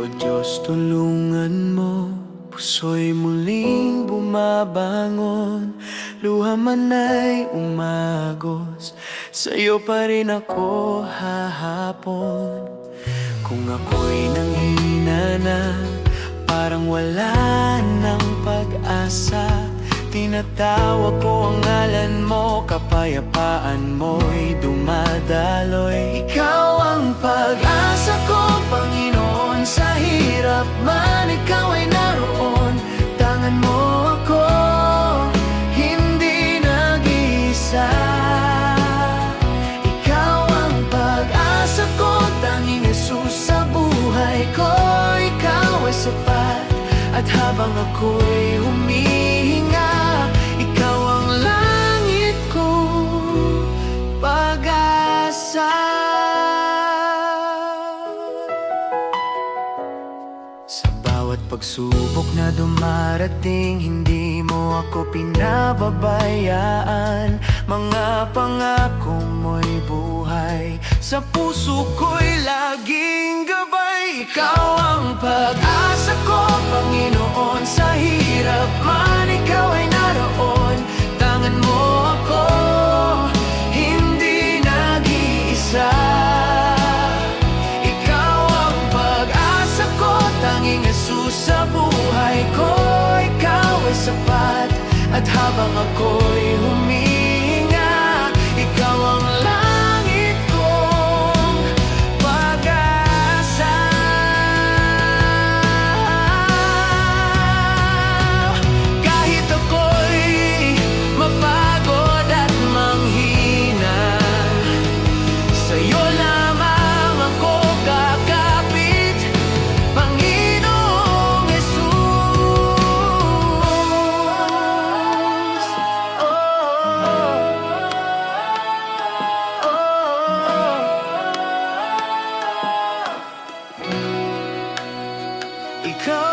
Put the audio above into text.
O Diyos, tulungan mo, puso'y muling bumabangon, luha man ay umagos, sa'yo pa rin ako hahapon. Kung ako'y nanghina na, parang wala ng pag-asa, tinatawag ko ang ngalan mo, kapayapaan mo'y dumadaloy. Ikaw ang pag-asa ko, Panginoon, sa hirap man ikaw ay naroon. Tangan mo ako, hindi nag-iisa. Ikaw ang pag-asa ko, tanging Jesus sa buhay ko. Ikaw ay sapat, at habang ako'y humihinga, ikaw ang langit kong pag-asa. Sa bawat pagsubok na dumarating, hindi mo ako pinababayaan. Mga pangako mo'y buhay, sa puso ko'y laging gabay. Ikaw ang pag-asa ko, Panginoon, sa hirap man ikaw ay naroon. Tangan mo ako, hindi nag-iisa. Ikaw ang pag-asa ko, tanging Jesus sa buhay ko. Ikaw ay sapat, at habang ako'y humihinga, ikaw ang langit kong pag-asa. Kahit ako'y mapagod at manghina, sa'yo lamang ako kakapit, Panginoong Jesus. Ikaw